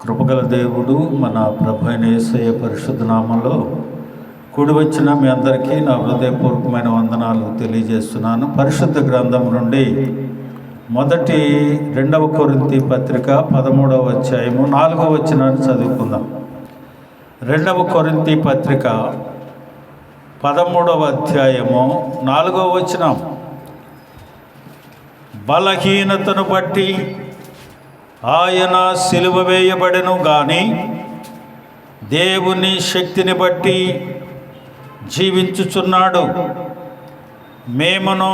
కృపగల దేవుడు మన ప్రభు అయిన యేసయ్య పరిశుద్ధ నామంలో కూడి వచ్చిన మీ అందరికీ నా హృదయపూర్వకమైన వందనాలు తెలియజేస్తున్నాను. పరిశుద్ధ గ్రంథం నుండి మొదటి 2 కొరింథీ పత్రిక 13వ అధ్యాయము 4వ వచనాన్ని చదువుకుందాం. 2 కొరింథీ పత్రిక 13వ అధ్యాయము 4వ వచనం. బలహీనతను బట్టి ఆయన సిలువ వేయబడెను గాని దేవుని శక్తిని బట్టి జీవించుచున్నాడు. మేమును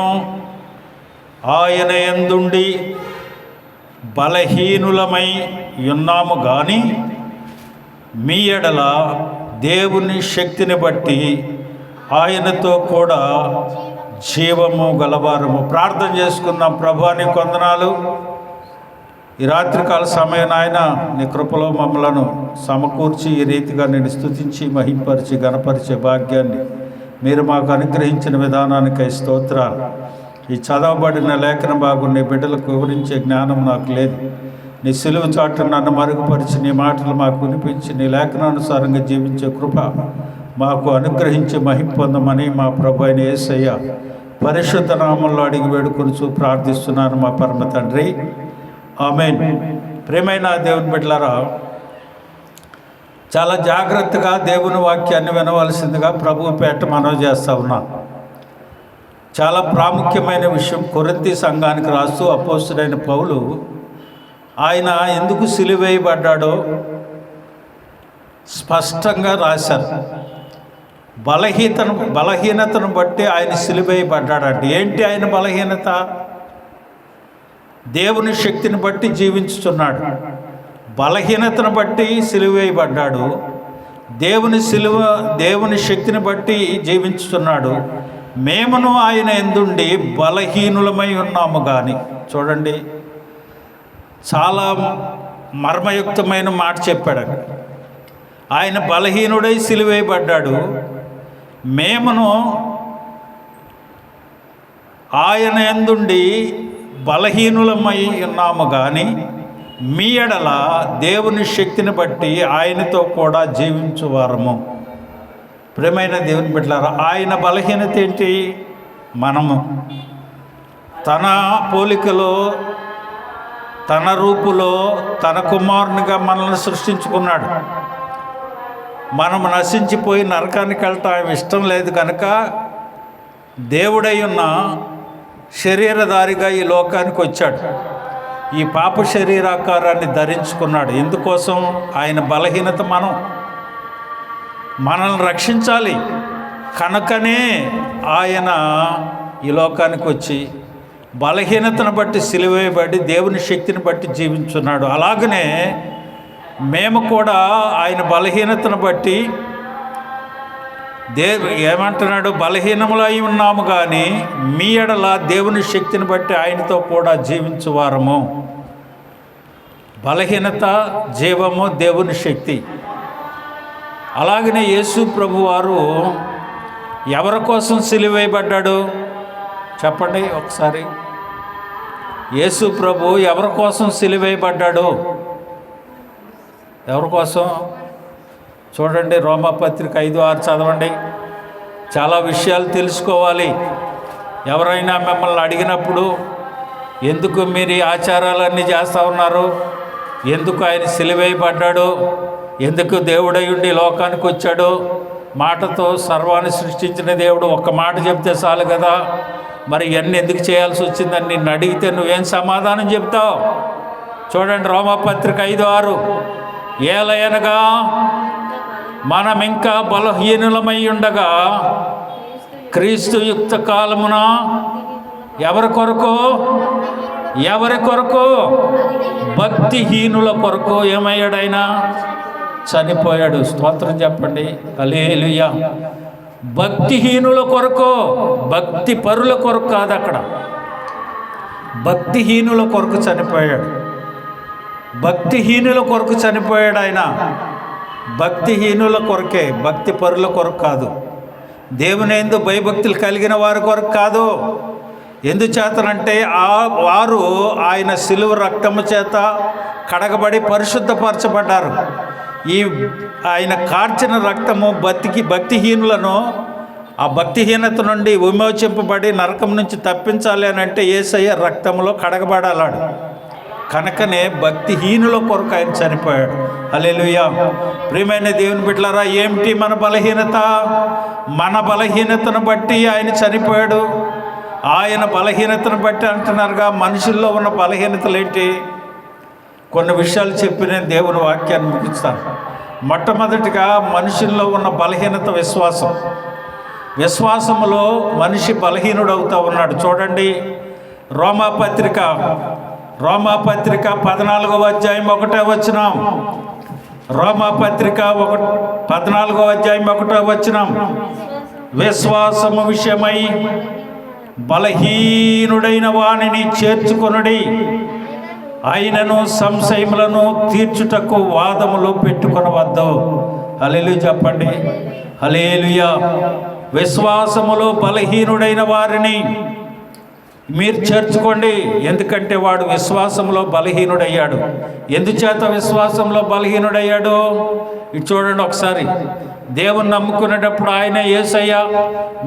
ఆయన యందుండి బలహీనులమై ఉన్నాము గాని మీ ఎడల దేవుని శక్తిని బట్టి ఆయనతో కూడా జీవము గలవారము. ప్రార్థన చేసుకుందాం. ప్రభువా నీ వందనాలు. ఈ రాత్రికాల సమయం ఆయన నీ కృపలో మమ్మలను సమకూర్చి ఈ రీతిగా నేను స్తుతించి మహింపరిచి గణపరిచే భాగ్యాన్ని మీరు మాకు అనుగ్రహించిన విధానానికై స్తోత్రాలు. ఈ చదవబడిన లేఖన భాగం నీ బిడ్డలకు వివరించే జ్ఞానం నాకు లేదు. నీ సిలువ చాటు నన్ను మరుగుపరిచి నీ మాటలు మాకు వినిపించి నీ లేఖనానుసారంగా జీవించే కృప మాకు అనుగ్రహించి మహింపొందమని మా ప్రభు అయిన యేసయ్య పరిశుద్ధ నామంలో అడిగి వేడుకొనుచు ప్రార్థిస్తున్నాను మా పరమ తండ్రి, ఆమేన్. ప్రియమైన దేవుని బిడ్డలారా, చాలా జాగ్రత్తగా దేవుని వాక్యాన్ని వినవలసిందిగా ప్రభు పేట మనవి చేస్తూ ఉన్నాం. చాలా ప్రాముఖ్యమైన విషయం. కొరింథీ సంఘానికి రాస్తూ అపోస్తుడైన పౌలు ఆయన ఎందుకు సిలువేయబడ్డాడో స్పష్టంగా రాశారు. బలహీనతను బట్టి ఆయన సిలువేయబడ్డాడంటే ఏంటి? ఆయన బలహీనత దేవుని శక్తిని బట్టి జీవించుతున్నాడు. బలహీనతను బట్టి సిలువేయబడ్డాడు. దేవుని శక్తిని బట్టి జీవించుతున్నాడు. మేమును ఆయన యందుండి బలహీనులమై ఉన్నాము కానీ. చూడండి, చాలా మర్మయుక్తమైన మాట చెప్పాడు. ఆయన బలహీనుడై సిలువేయబడ్డాడు. మేమును ఆయన యందుండి బలహీనులమై ఉన్నాము కానీ మీ ఎడల దేవుని శక్తిని బట్టి ఆయనతో కూడా జీవించువారము. ప్రియమైన దేవుని బిడ్డలారా, ఆయన బలహీనత ఏంటి? మనము తన పోలికలో తన రూపులో తన కుమారునిగా మనల్ని సృష్టించుకున్నాడు. మనము నశించిపోయి నరకానికి వెళ్ళటం ఆయన ఇష్టం లేదు కనుక దేవుడై ఉన్న శరీరధారిగా ఈ లోకానికి వచ్చాడు. ఈ పాప శరీరాకారాన్ని ధరించుకున్నాడు. ఎందుకోసం? ఆయన బలహీనత మనల్ని రక్షించాలి కనుకనే ఆయన ఈ లోకానికి వచ్చి బలహీనతను బట్టి సిలువేయబడి దేవుని శక్తిని బట్టి జీవించున్నాడు. అలాగనే మేము కూడా ఆయన బలహీనతను బట్టి ఏమంటున్నాడు? బలహీనములై ఉన్నాము కానీ మీ ఎడల దేవుని శక్తిని బట్టి ఆయనతో కూడా జీవించువారము. బలహీనత, జీవము, దేవుని శక్తి. అలాగనే యేసు ప్రభు వారు ఎవరి కోసం సిలువేయబడ్డాడు? చెప్పండి ఒకసారి. యేసు ప్రభు ఎవరి కోసం సిలువేయబడ్డాడు? ఎవరి కోసం? చూడండి, రోమాపత్రిక 5:6 చదవండి. చాలా విషయాలు తెలుసుకోవాలి. ఎవరైనా మిమ్మల్ని అడిగినప్పుడు ఎందుకు మీరు ఈ ఆచారాలన్నీ చేస్తూ ఉన్నారు, ఎందుకు ఆయన సిలువేయబడ్డాడు, ఎందుకు దేవుడై ఉండి లోకానికి వచ్చాడు, మాటతో సర్వాన్ని సృష్టించిన దేవుడు ఒక్క మాట చెప్తే చాలు కదా, మరి ఇవన్నీ ఎందుకు చేయాల్సి వచ్చిందని నిన్ను అడిగితే నువ్వేం సమాధానం చెప్తావు? చూడండి, రోమాపత్రిక 5:6. ఏలయనగా మనం ఇంకా బలహీనులమై ఉండగా క్రీస్తు యుక్త కాలమున ఎవరి కొరకు? భక్తిహీనుల కొరకు ఏమయ్యాడైనా? చనిపోయాడు. స్తోత్రం చెప్పండి, హల్లెలూయా. భక్తిహీనుల కొరకు, భక్తి పరుల కొరకు కాదు, అక్కడ భక్తిహీనుల కొరకు చనిపోయాడు. భక్తిహీనుల కొరకు చనిపోయాడు ఆయన. భక్తిహీనుల కొరకే, భక్తి పరుల కొరకు కాదు. దేవుని యందు భయభక్తులు కలిగిన వారి కొరకు కాదు. ఎందుచేతనంటే వారు ఆయన సిలువ రక్తము చేత కడగబడి పరిశుద్ధపరచబడ్డారు. ఈ ఆయన కార్చిన రక్తము భక్తిహీనులను ఆ భక్తిహీనత నుండి విమోచింపబడి నరకం నుంచి తప్పించాలి అని అంటే యేసయ్య రక్తంలో కడగబడాలాడు. కనుకనే భక్తిహీనుల కొరకు ఆయన చనిపోయాడు. హల్లెలూయా. ప్రియమైన దేవుని బిడ్డలారా, ఏమిటి మన బలహీనత? మన బలహీనతను బట్టి ఆయన చనిపోయాడు. ఆయన బలహీనతను బట్టి అంటున్నారుగా. మనుషుల్లో ఉన్న బలహీనతలు ఏంటి? కొన్ని విషయాలు చెప్పి నేను దేవుని వాక్యాన్ని ముగిస్తాను. మొట్టమొదటిగా మనుషుల్లో ఉన్న బలహీనత విశ్వాసం. విశ్వాసములో మనిషి బలహీనుడు అవుతూ ఉన్నాడు. చూడండి, రోమాపత్రిక 14వ అధ్యాయం 1వ వచనం. రోమాపత్రిక 14వ అధ్యాయం 1వ వచనం. విశ్వాసము విషయమై బలహీనుడైన వానిని చేర్చుకొనుడి, ఆయనను సంశయములను తీర్చుటకు వాదములు పెట్టుకొనవద్దు. హల్లెలూయా చెప్పండి. హల్లెలూయా. విశ్వాసములో బలహీనుడైన వారిని మీరు చేర్చుకోండి. ఎందుకంటే వాడు విశ్వాసంలో బలహీనుడయ్యాడు. ఎందుచేత విశ్వాసంలో బలహీనుడయ్యాడు? ఇది చూడండి ఒకసారి. దేవుని నమ్ముకునేటప్పుడు ఆయన యేసయ్య,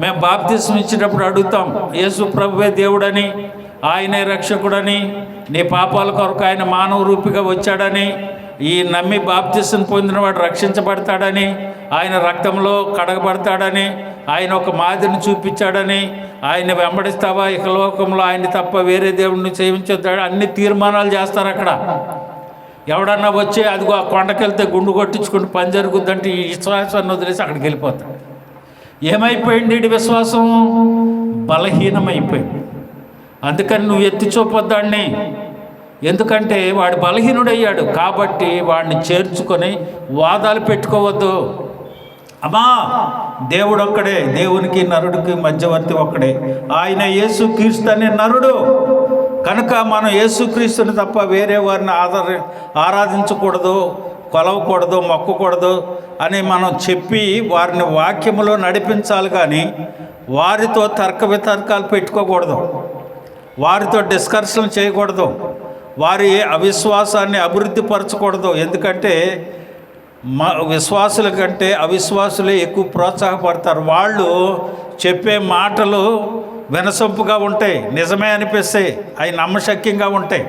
మేము బాప్తిస్మం ఇచ్చేటప్పుడు అడుగుతాం, యేసు ప్రభువే దేవుడని, ఆయనే రక్షకుడని, నీ పాపాల కొరకు ఆయన మానవ రూపిగా వచ్చాడని, ఈ నమ్మి బాప్తిస్మం పొందినవాడు రక్షించబడతాడని, ఆయన రక్తంలో కడగబడతాడని, ఆయన ఒక మాదిరిని చూపించాడని, ఆయన వెంబడిస్తావా, ఇక లోకంలో ఆయన తప్ప వేరే దేవుడిని సేవించొద్దాడు, అన్ని తీర్మానాలు చేస్తారు అక్కడ. ఎవడన్నా వచ్చి అదిగో ఆ కొండకెళ్తే గుండు కొట్టించుకుని పని జరుగుద్దంటే ఈ విశ్వాసాన్ని వదిలేసి అక్కడికి వెళ్ళిపోతాడు. ఏమైపోయింది ఈ విశ్వాసం? బలహీనమైపోయింది. అందుకని నువ్వు ఎత్తి చూపొద్దాన్ని. ఎందుకంటే వాడు బలహీనుడయ్యాడు. కాబట్టి వాడిని చేర్చుకొని వాదాలు పెట్టుకోవద్దు. అమ్మా, దేవుడు ఒక్కడే, దేవునికి నరుడికి మధ్యవర్తి ఒక్కడే, ఆయన యేసుక్రీస్తు అనే నరుడు. కనుక మనం యేసుక్రీస్తుని తప్ప వేరే వారిని ఆరాధించకూడదు, కొలవకూడదు, మొక్కకూడదు అని మనం చెప్పి వారిని వాక్యములో నడిపించాలి. కానీ వారితో తర్క వితర్కాలు పెట్టుకోకూడదు, వారితో డిస్కషన్లు చేయకూడదు, వారి అవిశ్వాసాన్ని అభివృద్ధి పరచకూడదు. ఎందుకంటే విశ్వాసుల కంటే అవిశ్వాసులే ఎక్కువ ప్రోత్సాహపడతారు. వాళ్ళు చెప్పే మాటలు వినసొంపుగా ఉంటాయి, నిజమే అనిపిస్తాయి, అవి నమ్మశక్యంగా ఉంటాయి.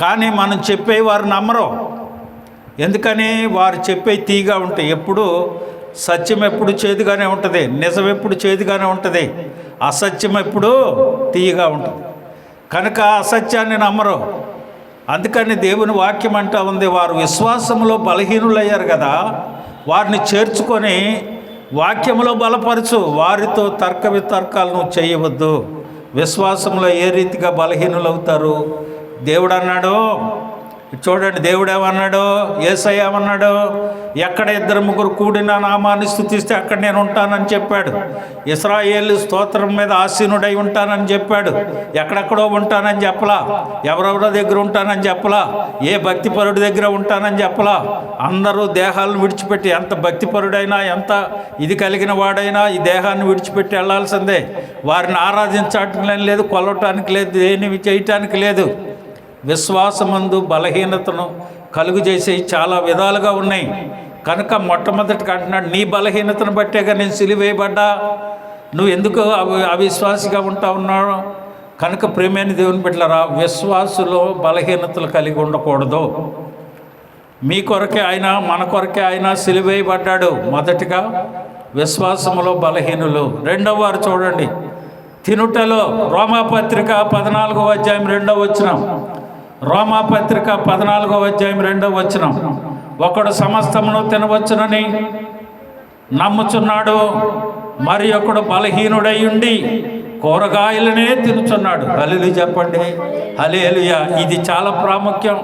కానీ మనం చెప్పే వారు నమ్మరు. ఎందుకని? వారు చెప్పే తీగా ఉంటాయి. ఎప్పుడు సత్యం ఎప్పుడు చేదుగానే ఉంటుంది, నిజం ఎప్పుడు చేదుగానే ఉంటుంది, అసత్యం ఎప్పుడు తీయగా ఉంటుంది. కనుక అసత్యాన్ని నమ్మరు. అందుకని దేవుని వాక్యం అంటా ఉంది, వారు విశ్వాసంలో బలహీనులయ్యారు కదా, వారిని చేర్చుకొని వాక్యములో బలపరచు, వారితో తర్క వితర్కాలను చేయవద్దు. విశ్వాసంలో ఏ రీతిగా బలహీనులవుతారు? దేవుడు అన్నాడు, చూడండి, దేవుడు ఏమన్నాడు, యేసయ్య ఏమన్నాడు, ఎక్కడ 2-3 కూడిన నామాన్ని స్తుతిస్తే అక్కడ నేను ఉంటానని చెప్పాడు. ఇశ్రాయేలు స్తోత్రం మీద ఆసీనుడై ఉంటానని చెప్పాడు. ఎక్కడెక్కడో ఉంటానని చెప్పలా, ఎవరెవరో దగ్గర ఉంటానని చెప్పలా, ఏ భక్తిపరుడి దగ్గర ఉంటానని చెప్పలా. అందరూ దేహాలను విడిచిపెట్టి, ఎంత భక్తిపరుడైనా ఎంత ఇది కలిగిన వాడైనా ఈ దేహాన్ని విడిచిపెట్టి వెళ్ళాల్సిందే. వారిని ఆరాధించడానికి లేదు, కొలవటానికి లేదు, దేనివి చేయటానికి లేదు. విశ్వాసమందు బలహీనతను కలుగు చేసే చాలా విధాలుగా ఉన్నాయి. కనుక మొట్టమొదటిగా అంటున్నాడు, నీ బలహీనతను బట్టేగా నేను సిలువేయబడ్డా, నువ్వు ఎందుకు అవిశ్వాసిగా ఉంటా ఉన్నావు? కనుక ప్రియమైన దేవుని బిడ్డలారా, విశ్వాసులో బలహీనతలు కలిగి ఉండకూడదు. మీ కొరకే ఆయన, మన కొరకే ఆయన సిలువేయబడ్డాడు. మొదటిగా విశ్వాసములో బలహీనులు. రెండవ వారు చూడండి, తినుటలో. రోమాపత్రిక 14వ అధ్యాయం 2వ వచనం. రోమాపత్రిక 14వ అధ్యాయం 2వ వచనం. ఒకడు సమస్తమును తినవచ్చునని నమ్ముచున్నాడు, మరి ఒకడు బలహీనుడై ఉండి కూరగాయలనే తినుచున్నాడు. హల్లెలూయా చెప్పండి. హల్లెలూయా. ఇది చాలా ప్రాముఖ్యం.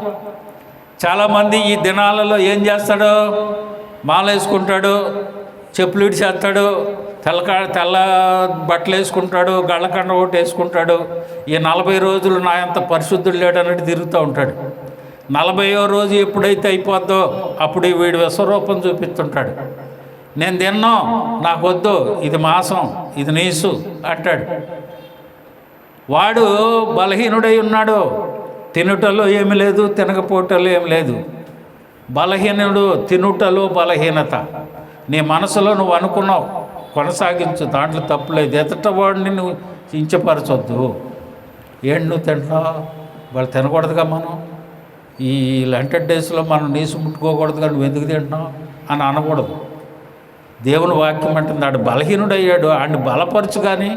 చాలామంది ఈ దినాలలో ఏం చేస్తాడు, మాల వేసుకుంటాడు, చెప్పులు ఇడిచేస్తాడు, తెల్ల బట్టలు వేసుకుంటాడు, గళ్ళకండ ఒకటి వేసుకుంటాడు. ఈ 40 రోజులు నా అంత పరిశుద్ధుడు లేడు అన్నట్టు తిరుగుతూ ఉంటాడు. 40వ రోజు ఎప్పుడైతే అయిపోద్దో అప్పుడు వీడు విశ్వరూపం చూపిస్తుంటాడు. నేను తిన్నాం, నాకు వద్దు, ఇది మాంసం, ఇది నీసు అంటాడు. వాడు బలహీనుడై ఉన్నాడు. తినుటలో ఏమి లేదు, తినకపోవటలో ఏమి లేదు. బలహీనుడు తినుటలో బలహీనత. నీ మనసులో నువ్వు అనుకున్నావు, కొనసాగించు, దాంట్లో తప్పులేదు. ఎదుటవాడిని నువ్వు కించపరచొద్దు. ఏంటి నువ్వు తింటున్నావు, వాళ్ళు తినకూడదుగా. మనం ఈ 100 డేస్లో మనం నీసు ముట్టుకోకూడదుగా, నువ్వు ఎందుకు తింటున్నావు అని అనకూడదు. దేవుని వాక్యం అంటుంది ఆడు బలహీనుడు అయ్యాడు, ఆడిని బలపరచు. కానీ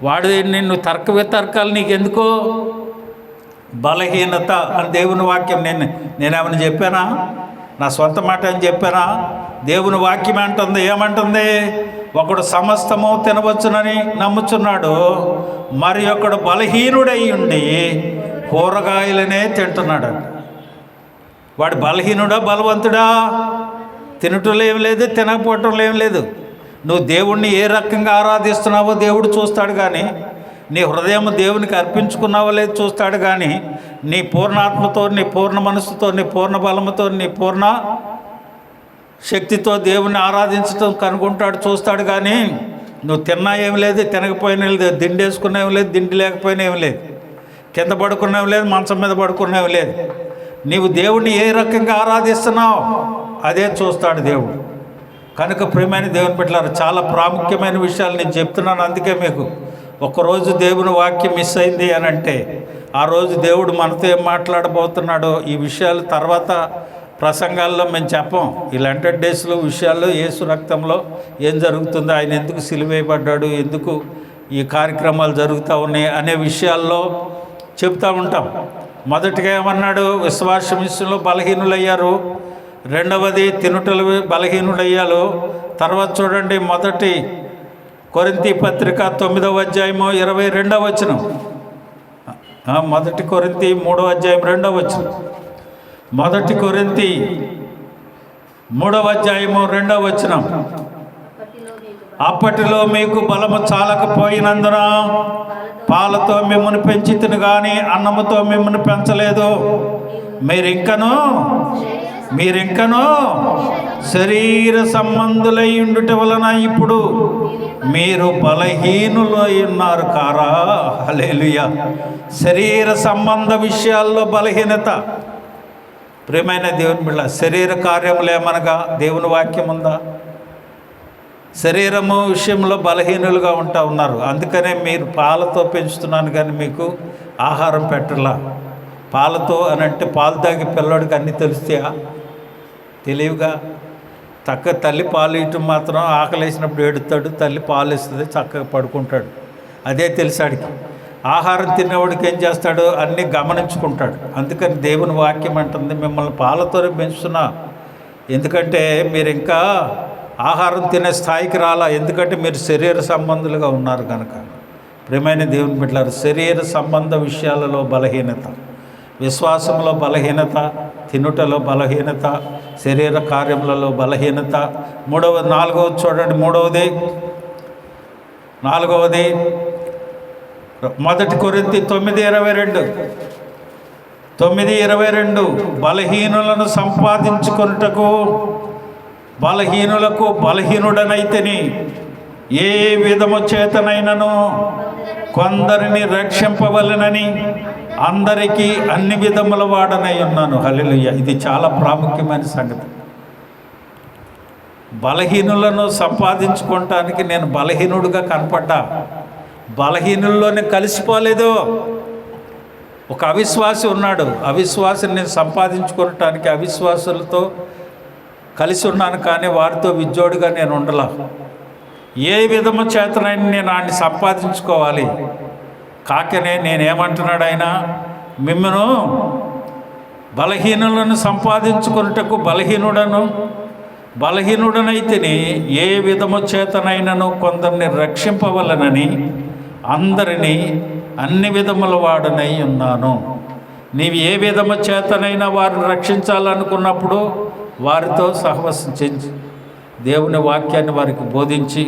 వాడు నిన్ను తర్క వితర్కాలు నీకెందుకో. బలహీనత అని దేవుని వాక్యం నేనేమని చెప్పానా? నా సొంత మాట అని చెప్పానా? దేవుని వాక్యం అంటుంది, ఏమంటుంది? ఒకడు సమస్తము తినవచ్చునని నమ్ముచున్నాడు, మరి ఒకడు బలహీనుడై ఉండి కూరగాయలనే తింటున్నాడంట. వాడు బలహీనుడా బలవంతుడా? తినటంలో ఏం లేదు, తినకపోవటంలో ఏం లేదు. నువ్వు దేవుణ్ణి ఏ రకంగా ఆరాధిస్తున్నావో దేవుడు చూస్తాడు. కానీ నీ హృదయం దేవునికి అర్పించుకున్నావో లేదు చూస్తాడు. కానీ నీ పూర్ణాత్మతో, నీ పూర్ణ మనసుతో, నీ పూర్ణ బలముతో, నీ పూర్ణ శక్తితో దేవుణ్ణి ఆరాధించడం కనుక్కుంటాడు, చూస్తాడు. కానీ నువ్వు తిన్నా ఏం లేదు, తినకపోయినా లేదు, దిండి వేసుకున్నా ఏం లేదు, దిండి లేకపోయినా ఏం లేదు, కింద పడుకున్నాం లేదు, మంచం మీద పడుకున్నాం లేదు. నీవు దేవుణ్ణి ఏ రకంగా ఆరాధిస్తున్నావు అదే చూస్తాడు దేవుడు. కనుక ప్రియమైన దేవుని బిడ్డలారా, చాలా ప్రాముఖ్యమైన విషయాలు నేను చెప్తున్నాను. అందుకే మీకు ఒక్కరోజు దేవుని వాక్యం మిస్ అయింది అని అంటే ఆ రోజు దేవుడు మనతో ఏం మాట్లాడబోతున్నాడో ఈ విషయాలు తర్వాత ప్రసంగాల్లో మేము చెప్పం. ఈ 100 డేస్లో విషయాల్లో యేసు రక్తంలో ఏం జరుగుతుందో, ఆయన ఎందుకు సిలువేయబడ్డాడు, ఎందుకు ఈ కార్యక్రమాలు జరుగుతూ ఉన్నాయి అనే విషయాల్లో చెప్తూ ఉంటాం. మొదటిగా ఏమన్నాడు? విశ్వాస విషయంలో బలహీనులయ్యారు. రెండవది తినుటలు బలహీనుడయ్యారు. తర్వాత చూడండి, మొదటి కొరింథీ పత్రిక 9వ అధ్యాయము 22వ వచనం. మొదటి కొరింథీ 3వ అధ్యాయం 2వ వచనం. మొదటి కొరింథీ 3వ అధ్యాయము 2వ వచనం. అప్పటిలో మీకు బలము చాలకపోయినందున పాలతో మిమ్మల్ని పెంచితిని కానీ అన్నముతో మిమ్మల్ని పెంచలేదు. మీరింకను శరీర సంబంధులై ఉండుట వలన ఇప్పుడు మీరు బలహీనులై ఉన్నారు కారా? హల్లెలూయా. శరీర సంబంధ విషయాల్లో బలహీనత. ప్రియమైన దేవుని బిడ్డ, శరీర కార్యములు ఏమనగా దేవుని వాక్యం ఉందా? శరీరము విషయంలో బలహీనులుగా ఉన్నారు. అందుకనే మీరు పాలతో పెంచుతున్నాను కానీ మీకు ఆహారం పెట్టలా. పాలతో అని అంటే పాలు తాగి పిల్లవాడికి అన్నీ తెలుస్తాయా? తెలియవుగా. తల్లి పాలు ఇవ్వటం మాత్రం ఆకలేసినప్పుడు ఏడుతాడు, తల్లి పాలు ఇస్తుంది, చక్కగా పడుకుంటాడు. అదే తెలిసాడికి. ఆహారం తినేవాడికి ఏం చేస్తాడు? అన్నీ గమనించుకుంటాడు. అందుకని దేవుని వాక్యం అంటుంది మిమ్మల్ని పాలతోనే పెంచుతున్నా. ఎందుకంటే మీరు ఇంకా ఆహారం తినే స్థాయికి రాలా. ఎందుకంటే మీరు శరీర సంబంధులుగా ఉన్నారు కనుక. ప్రియమైన దేవుని బిడ్డలారా, శరీర సంబంధ విషయాలలో బలహీనత, విశ్వాసంలో బలహీనత, తినుటలో బలహీనత, శరీర కార్యములలో బలహీనత. 4వది చూడండి. 4వది మొదటి కొరింథీ 9:22 బలహీనులను సంపాదించుకొనుటకు బలహీనులకు బలహీనుడనైతిని, ఏ విధము చేతనైనను కొందరిని రక్షింపవలెనని అందరికీ అన్ని విధముల వాడనై ఉన్నాను. హల్లెలూయా. ఇది చాలా ప్రాముఖ్యమైన సంగతి. బలహీనులను సంపాదించుకోవటానికి నేను బలహీనుడిగా కనపడ్డా. బలహీనుల్లోనే కలిసిపోలేదు. ఒక అవిశ్వాసి ఉన్నాడు. అవిశ్వాసిని నేను సంపాదించుకోవటానికి అవిశ్వాసులతో కలిసి ఉన్నాను, కానీ వారితో విజ్జోడుగా నేను ఉండలా. ఏ విధము చేతనైనా నేను ఆయన్ని సంపాదించుకోవాలి. కాకనే నేనేమంటున్నాడు ఆయన? మిమ్మను బలహీనులను సంపాదించుకున్నటకు బలహీనుడనైతిని, ఏ విధము చేతనైనను కొందరిని రక్షింపవలనని అందరినీ అన్ని విధముల వాడనై ఉన్నాను. నీవు ఏ విధము చేతనైనా వారిని రక్షించాలనుకున్నప్పుడు వారితో సహవసించి దేవుని వాక్యాన్ని వారికి బోధించి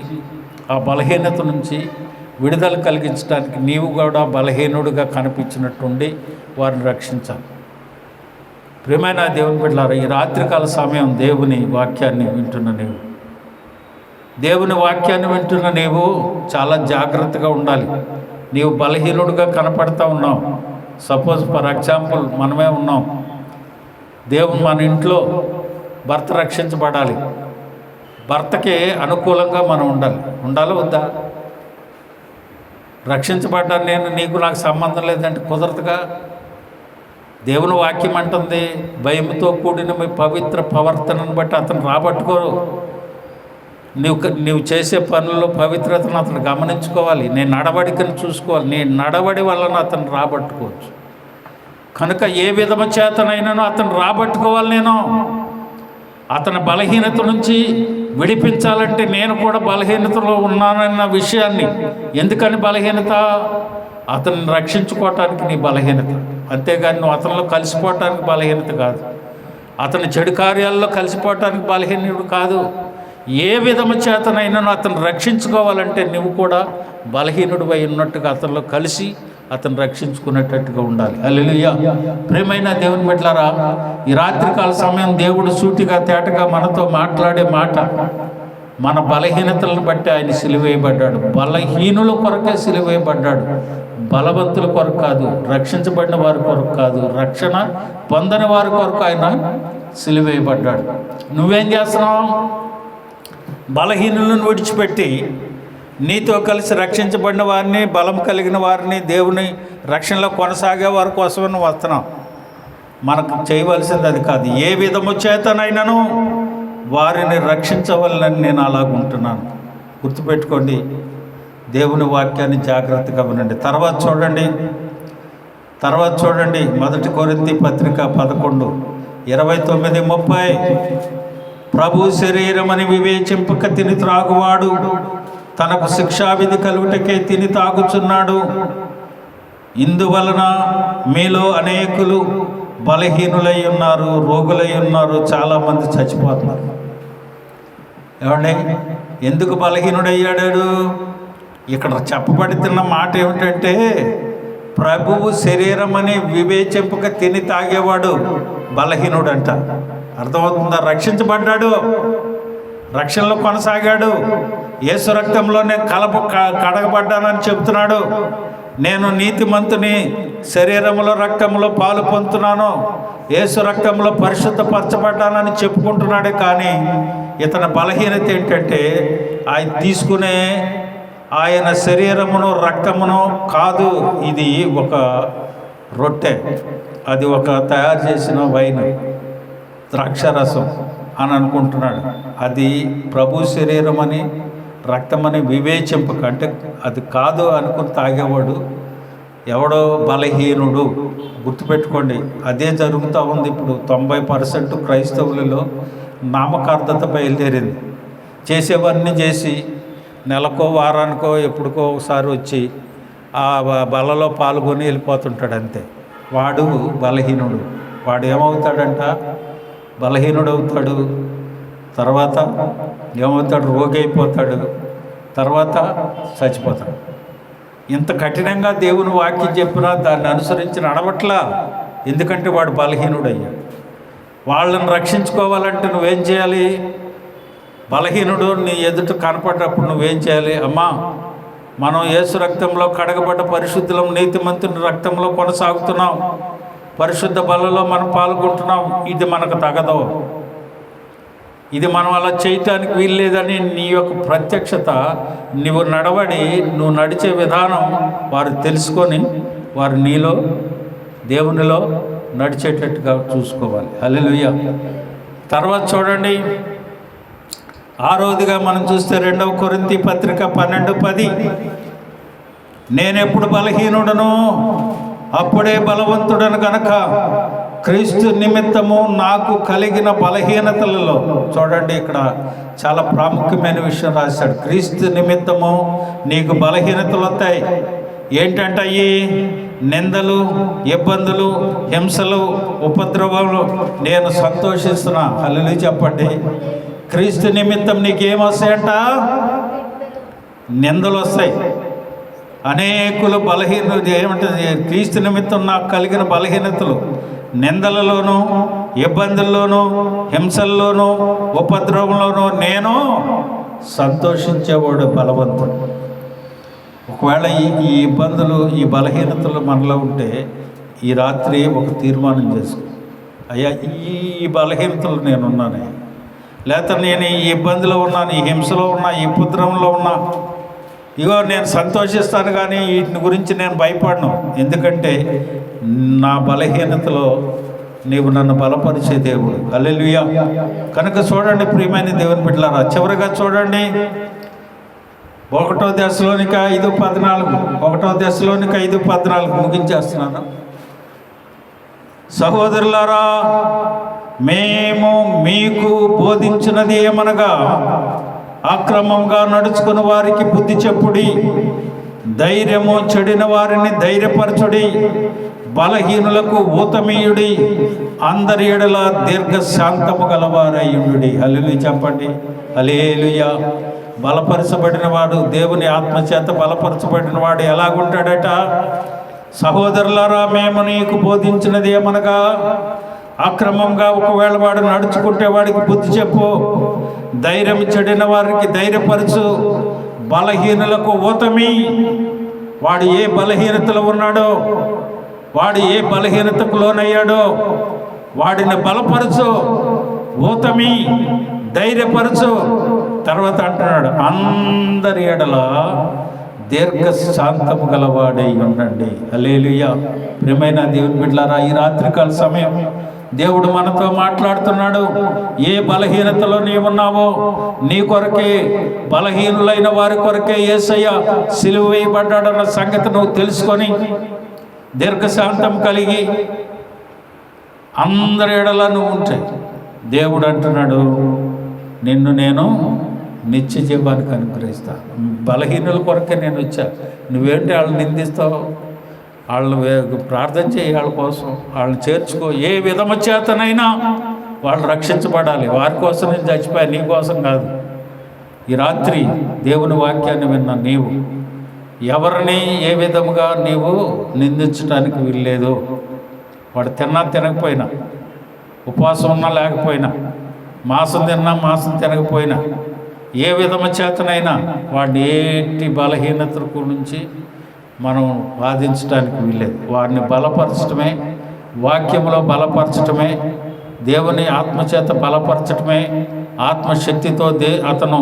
ఆ బలహీనత నుంచి విడుదల కలిగించడానికి నీవు కూడా బలహీనుడిగా కనిపించినట్టుండి వారిని రక్షించాలి. ప్రియమైన దేవుని బిడ్డలారా, ఈ రాత్రికాల సమయం దేవుని వాక్యాన్ని వింటున్న నీవు చాలా జాగ్రత్తగా ఉండాలి. నీవు బలహీనుడిగా కనపడతా ఉన్నావు. సపోజ్ ఫర్ ఎగ్జాంపుల్ మనమే ఉన్నాం, దేవుడు మన ఇంట్లో భర్త రక్షించబడాలి, భర్తకి అనుకూలంగా మనం ఉండాలి వద్దా? రక్షించబడ్డాను నేను, నీకు నాకు సంబంధం లేదంటే కుదరదుగా. దేవుని వాక్యం అంటుంది, భయంతో కూడిన మీ పవిత్ర ప్రవర్తనను బట్టి అతను రాబట్టుకో. నువ్వు చేసే పనుల్లో పవిత్రతను అతను గమనించుకోవాలి, నీ నడవడికను చూసుకోవాలి, నీ నడవడి వలన అతను రాబట్టుకోవచ్చు. కనుక ఏ విధము చేతనైనానో అతను రాబట్టుకోవాలి. నేను అతని బలహీనత నుంచి విడిపించాలంటే నేను కూడా బలహీనతలో ఉన్నానన్న విషయాన్ని, ఎందుకని బలహీనత? అతన్ని రక్షించుకోవటానికి నీ బలహీనత, అంతేగాని నువ్వు అతనిలో కలిసిపోవటానికి బలహీనత కాదు, అతని చెడు కార్యాల్లో కలిసిపోవటానికి బలహీనుడు కాదు. ఏ విధము చేతనైనా అతను రక్షించుకోవాలంటే నువ్వు కూడా బలహీనుడు అయి ఉన్నట్టుగా అతనిలో కలిసి అతను రక్షించుకునేటట్టుగా ఉండాలి. హల్లెలూయా. ప్రియమైన దేవుని బిడ్డలారా, ఈ రాత్రికాల సమయం దేవుడు సూటిగా తేటగా మనతో మాట్లాడే మాట, మన బలహీనతలను బట్టి ఆయన సిలువేయబడ్డాడు. బలహీనుల కొరకే సిలువేయబడ్డాడు, బలవంతుల కొరకు కాదు, రక్షించబడిన వారి కొరకు కాదు, రక్షణ పొందని వారి కొరకు ఆయన సిలువేయబడ్డాడు. నువ్వేం చేస్తున్నావు? బలహీనులను విడిచిపెట్టి నీతో కలిసి రక్షించబడిన వారిని, బలం కలిగిన వారిని, దేవుని రక్షణలో కొనసాగే వారి కోసమే నువ్వు వస్తున్నావు. మనకు చేయవలసింది అది కాదు. ఏ విధము చేతనైనాను వారిని రక్షించవాలని నేను అలాగుంటున్నాను. గుర్తుపెట్టుకోండి, దేవుని వాక్యాన్ని జాగ్రత్తగా వినండి. తర్వాత చూడండి 1 కొరింథీ పత్రిక 11:29-30. ప్రభు శరీరమని వివేచింపక తిని త్రాగువాడు తనకు శిక్షావిధి కలుగుటకే తిని తాగుచున్నాడు. ఇందువలన మీలో అనేకులు బలహీనులై ఉన్నారు, రోగులై ఉన్నారు, చాలామంది చచ్చిపోతున్నారు. ఏమండి, ఎందుకు బలహీనుడయ్యాడు? ఇక్కడ చెప్పబడుతున్న మాట ఏమిటంటే, ప్రభువు శరీరం అని వివేచింపక తిని తాగేవాడు బలహీనుడంట. అర్థమవుతుందా? రక్షించబడ్డాడు, రక్షణలో కొనసాగాడు, యేసు రక్తంలో నేను కడగబడ్డానని చెబుతున్నాడు. నేను నీతిమంతుని, శరీరంలో రక్తంలో పాలు పొందుతున్నాను, యేసు రక్తంలో పరిశుద్ధపరచబడ్డానని చెప్పుకుంటున్నాడే. కానీ ఇతని బలహీనత ఏంటంటే, ఆయన తీసుకునే ఆయన శరీరమును రక్తమును కాదు, ఇది ఒక రొట్టె, అది ఒక తయారు చేసిన వైన్, ద్రాక్షరసం అని అనుకుంటున్నాడు. అది ప్రభు శరీరం అని రక్తమని వివేచింపక, అంటే అది కాదు అనుకుని తాగేవాడు ఎవడో బలహీనుడు. గుర్తుపెట్టుకోండి, అదే జరుగుతూ ఉంది ఇప్పుడు. 90% క్రైస్తవులలో నామకార్థత బయలుదేరింది. చేసేవన్నీ చేసి నెలకో వారానికో ఎప్పుడుకో ఒకసారి వచ్చి ఆ బలలో పాల్గొని వెళ్ళిపోతుంటాడు, అంతే. వాడు బలహీనుడు. వాడు ఏమవుతాడంట? బలహీనుడు అవుతాడు, తర్వాత ఏమవుతాడు? రోగి అయిపోతాడు, తర్వాత చచ్చిపోతాడు. ఇంత కఠినంగా దేవుని వాక్యం చెప్పినా దాన్ని అనుసరించి నడవట్లా, ఎందుకంటే వాడు బలహీనుడు అయ్యాడు. వాళ్ళని రక్షించుకోవాలంటే నువ్వేం చేయాలి? బలహీనుడు నీ ఎదుట కనపడ్డప్పుడు నువ్వేం చేయాలి? అమ్మా, మనం యేసు రక్తంలో కడగబడ్డ పరిశుద్ధులం, నీతిమంతుని రక్తంలో కొనసాగుతున్నాం, పరిశుద్ధ బలలో మనం పాల్గొంటున్నాం. ఇది మనకు తగదు, ఇది మనం అలా చేయటానికి వీల్లేదని నీ యొక్క ప్రత్యక్షత, నువ్వు నువ్వు నడిచే విధానం వారు తెలుసుకొని వారు నీలో, దేవునిలో నడిచేటట్టుగా చూసుకోవాలి. హల్లెలూయా. తర్వాత చూడండి, 6వదిగా మనం చూస్తే 2 కొరింథీ పత్రిక 12:10. నేనెప్పుడు బలహీనుడను అప్పుడే బలవంతుడను గనక క్రీస్తు నిమిత్తము నాకు కలిగిన బలహీనతలలో, చూడండి ఇక్కడ చాలా ప్రాముఖ్యమైన విషయం రాశాడు. క్రీస్తు నిమిత్తము నీకు బలహీనతలు వస్తాయి. ఏంటంటే ఈ నిందలు, ఇబ్బందులు, హింసలు, ఉపద్రవాలు నేను సంతోషిస్తున్నా. హల్లెలూయా చెప్పండి. క్రీస్తు నిమిత్తం నీకేమొస్తాయంట? నిందలు వస్తాయి. అనేకులు బలహీనత ఏమంటుంది? క్రీస్తు నిమిత్తం నాకు కలిగిన బలహీనతలు, నిందలలోనూ, ఇబ్బందుల్లోనూ, హింసల్లోనూ, ఉపద్రవంలోనూ నేను సంతోషించేవాడు బలవంతుడు. ఒకవేళ ఈ ఇబ్బందులు, ఈ బలహీనతలు మనలో ఉంటే ఈ రాత్రి ఒక తీర్మానం చేసుకో, అయ్యా ఈ బలహీనతలు నేనున్నాను, లేకపోతే నేను ఈ ఇబ్బందిలో ఉన్నాను, ఈ హింసలో ఉన్నా, ఈ ఉపద్రవంలో ఉన్నా, ఇగో నేను సంతోషిస్తాను కానీ వీటిని గురించి నేను భయపడను, ఎందుకంటే నా బలహీనతలో నీవు నన్ను బలపరిచే దేవుడు. హల్లెలూయా. కనుక చూడండి ప్రియమైన దేవుని బిడ్డలారా, చివరిగా చూడండి 1 దశలోనిక 5:14 ముగించేస్తున్నాను. సహోదరులారా, మేము మీకు బోధించినది ఏమనగా, అక్రమంగా నడుచుకుని వారికి బుద్ధి చెప్పుడి, ధైర్యము చెడిన వారిని ధైర్యపరచుడి, బలహీనులకు ఊతమీయుడి, అందరి ఎడల దీర్ఘశాంతము గలవారయ్యుండుడి. హల్లెలూయా చెప్పండి. హల్లెలూయా. బలపరచబడిన వాడు, దేవుని ఆత్మచేత బలపరచబడిన వాడు ఎలాగుంటాడట? సహోదరులారా, మేము నీకు బోధించినది ఏమనగా, అక్రమంగా ఒకవేళ వాడు నడుచుకుంటే వాడికి బుద్ధి చెప్పు, ధైర్యం చెడిన వారికి ధైర్యపరచు, బలహీనులకు ఊతమి. వాడు ఏ బలహీనతలో ఉన్నాడో, వాడు ఏ బలహీనతకు లోనయ్యాడో వాడిని బలపరచు, ఊతమి, ధైర్యపరచు. తర్వాత అంటున్నాడు, అందరి ఎడల దీర్ఘశాంతము గలవాడై ఉండండి. హల్లెలూయా. ప్రియమైన దేవుని బిడ్డలారా, ఈ రాత్రికాల సమయం దేవుడు మనతో మాట్లాడుతున్నాడు. ఏ బలహీనతలో నీవున్నావో, నీ కొరకే, బలహీనులైన వారి కొరకే యేసయ్య సిలువ వేయబడ్డాడన్న సంగతి నువ్వు తెలుసుకొని దీర్ఘశాంతం కలిగి అందరి ఎడల నువ్వు ఉంటే, దేవుడు అంటున్నాడు, నిన్ను నేను నిత్య జీవానికి అనుగ్రహిస్తా. బలహీనుల కొరకే నేను వచ్చా. నువ్వేంటి వాళ్ళని నిందిస్తావు? వాళ్ళు ప్రార్థన చేయి, వాళ్ళ కోసం వాళ్ళని చేర్చుకో. ఏ విధము చేతనైనా వాళ్ళు రక్షించబడాలి. వారి కోసం నేను చచ్చిపోయా, నీ కోసం కాదు. ఈ రాత్రి దేవుని వాక్యాన్ని విన్న నీవు ఎవరిని ఏ విధముగా నీవు నిందించడానికి వీల్లేదు. వాడు తిన్నా తినకపోయినా, ఉపవాసం ఉన్నా లేకపోయినా, మాంసం తిన్నా మాంసం తినకపోయినా, ఏ విధము చేతనైనా వాడిని ఏటి బలహీనతకు నుంచి మనం వాదించడానికి వీల్లేదు. వారిని బలపరచటమే, వాక్యంలో బలపరచటమే, దేవుని ఆత్మచేత బలపరచటమే, ఆత్మశక్తితో అతను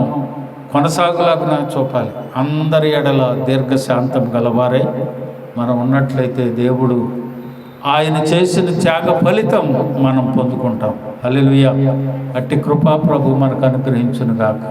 కొనసాగులాగా చూపాలి. అందరి ఎడల దీర్ఘశాంతం గలవారై మనం ఉన్నట్లయితే దేవుడు ఆయన చేసిన త్యాగ ఫలితం మనం పొందుకుంటాం. హల్లెలూయా. అట్టి కృపా ప్రభు మనకు అనుగ్రహించును గాక.